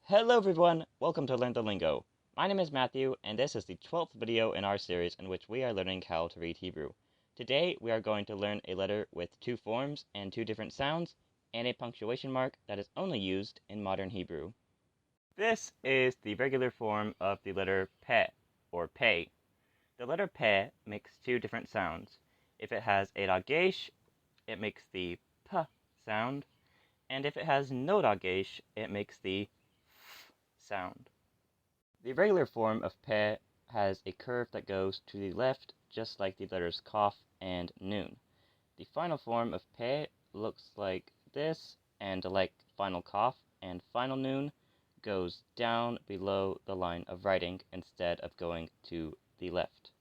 Hello everyone, welcome to Learn the Lingo. My name is Matthew, and this is the 12th video in our series in which we are learning how to read Hebrew. Today we are going to learn a letter with two forms and two different sounds, and a punctuation mark that is only used in modern Hebrew. This is the regular form of the letter pe, or pei. The letter pe makes two different sounds. If it has a dagesh, it makes the p sound, and if it has no dagesh, it makes the sound. The regular form of pe has a curve that goes to the left, just like the letters kaf and nun. The final form of pe looks like this, and like final kaf and final nun, goes down below the line of writing instead of going to the left.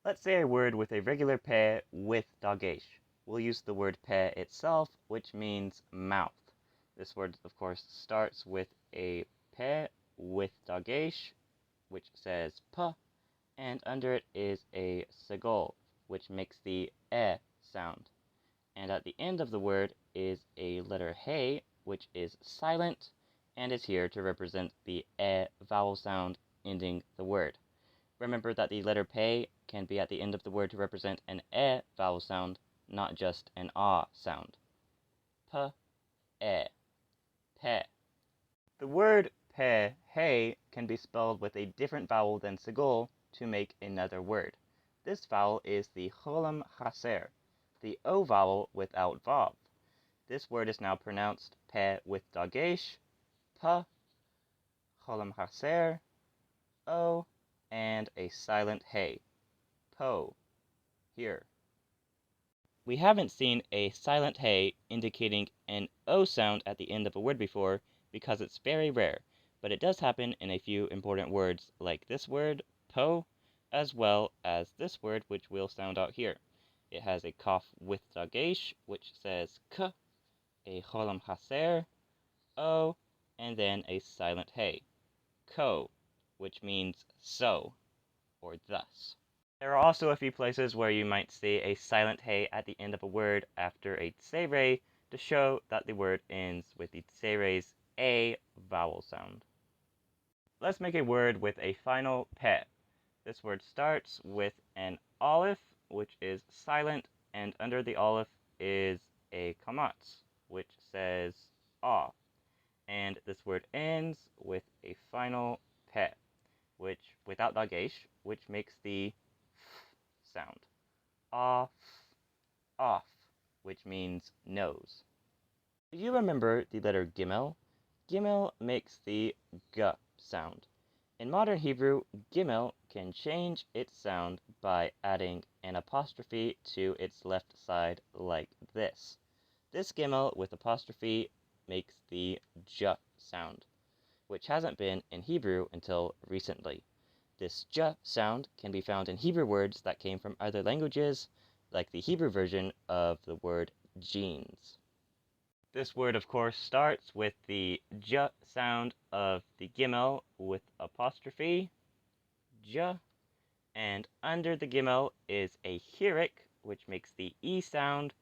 Let's say a word with a regular pe with dagesh. We'll use the word pe itself, which means mouth. This word, of course, starts with a pe with dagesh, which says p, and under it is a segol, which makes the e sound. And at the end of the word is a letter he, which is silent, and is here to represent the e vowel sound ending the word. Remember that the letter pe can be at the end of the word to represent an e vowel sound, not just an a sound. P, e, pe. The word pe, he, can be spelled with a different vowel than segol to make another word. This vowel is the cholam chaser, the o vowel without vav. This word is now pronounced pe with dagesh, p, cholam chaser, o, and a silent he, po, here. We haven't seen a silent he indicating an o sound at the end of a word before because it's very rare, but it does happen in a few important words like this word, po, as well as this word, which we'll sound out here. It has a kaf with dagesh, which says k, a cholam chaser, o, and then a silent he, ko, which means so, or thus. There are also a few places where you might see a silent he at the end of a word after a tsere to show that the word ends with the tsere's a vowel sound. Let's make a word with a final pe. This word starts with an aleph, which is silent, and under the aleph is a kamatz, which says ah. And this word ends with a final pe, which without dagesh, which makes the sound. Off, off, which means nose. Do you remember the letter Gimel? Gimel makes the g sound. In modern Hebrew, Gimel can change its sound by adding an apostrophe to its left side like this. This Gimel with apostrophe makes the j sound, which hasn't been in Hebrew until recently. This j sound can be found in Hebrew words that came from other languages, like the Hebrew version of the word jeans. This word, of course, starts with the j sound of the gimel with apostrophe, j, and under the gimel is a hirik, which makes the e sound,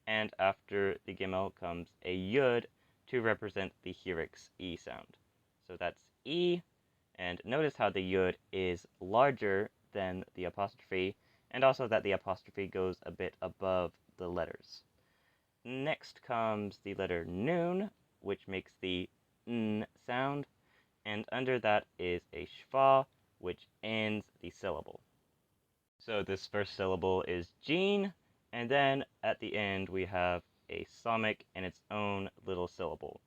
and after the gimel comes a yud to represent the hirik's e sound. So that's e. And notice how the yud is larger than the apostrophe, and also that the apostrophe goes a bit above the letters. Next comes the letter nun, which makes the n sound, and under that is a shva, which ends the syllable. So this first syllable is jean, and then at the end we have a somic and its own little syllable.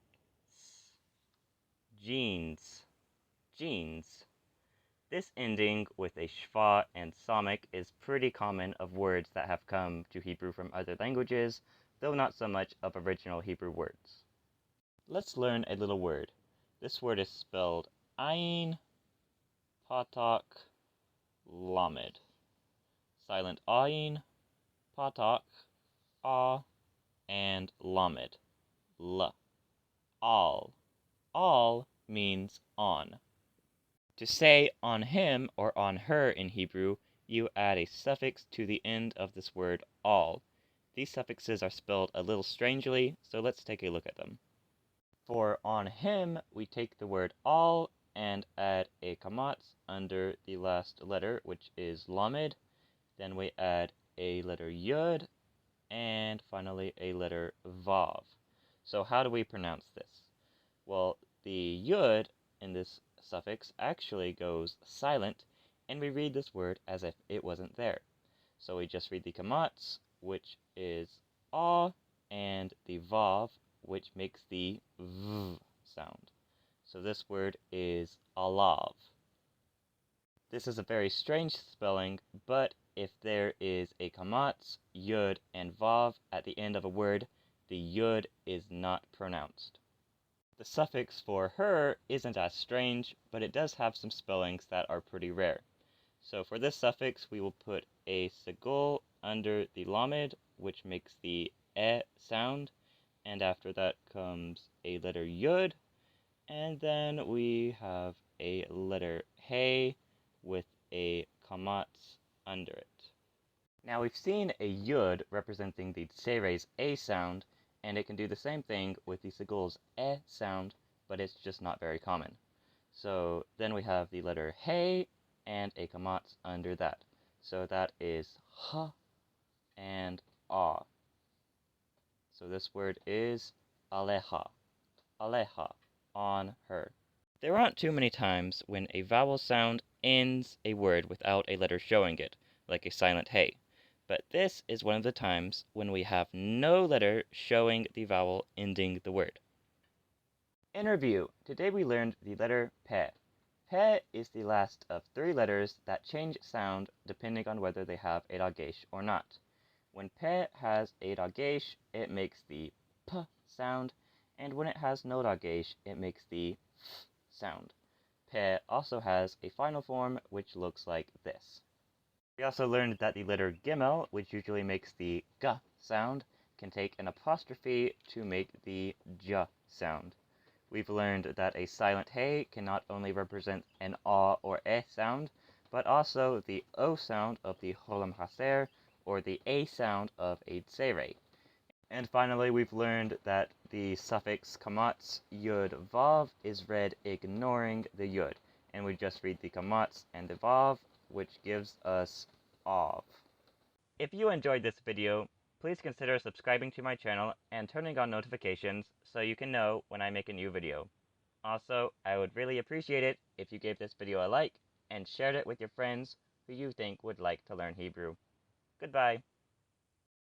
Jeans. Jeans. This ending with a shva and somic is pretty common of words that have come to Hebrew from other languages, though not so much of original Hebrew words. Let's learn a little word. This word is spelled ayin, patak, lamed. Silent ayin, patak, a, and lamed, l. Al. Al means on. To say on him or on her in Hebrew, you add a suffix to the end of this word al. These suffixes are spelled a little strangely, so let's take a look at them. For on him, we take the word all and add a kamatz under the last letter, which is lamed. Then we add a letter yud, and finally a letter vav. So how do we pronounce this? Well, the yud in this suffix actually goes silent, and we read this word as if it wasn't there. So we just read the kamatz, which is ah, and the vav, which makes the v sound. So this word is alav. This is a very strange spelling, but if there is a kamatz, yud, and vav at the end of a word, the yud is not pronounced. The suffix for her isn't as strange, but it does have some spellings that are pretty rare. So for this suffix, we will put a segul under the lamed, which makes the e sound, and after that comes a letter yud, and then we have a letter hey with a kamatz under it. Now we've seen a yud representing the tsere's a sound, and it can do the same thing with the segul's e sound, but it's just not very common. So then we have the letter hey and a kamatz under that. So that is ha and ah. So this word is aleha, aleha, on her. There aren't too many times when a vowel sound ends a word without a letter showing it, like a silent hey. But this is one of the times when we have no letter showing the vowel ending the word. In review, today we learned the letter pe. Pe is the last of 3 letters that change sound depending on whether they have a dagesh or not. When pe has a dagesh, it makes the p sound, and when it has no dagesh, it makes the f sound. Pe also has a final form which looks like this. We also learned that the letter Gimel, which usually makes the g sound, can take an apostrophe to make the j sound. We've learned that a silent hey can not only represent an a or e sound, but also the o sound of the cholam haser, or the a sound of a tsere. And finally, we've learned that the suffix kamatz yud vav is read ignoring the yud, and we just read the kamatz and the vav, which gives us av. If you enjoyed this video, please consider subscribing to my channel and turning on notifications so you can know when I make a new video. Also, I would really appreciate it if you gave this video a like and shared it with your friends who you think would like to learn Hebrew. Goodbye.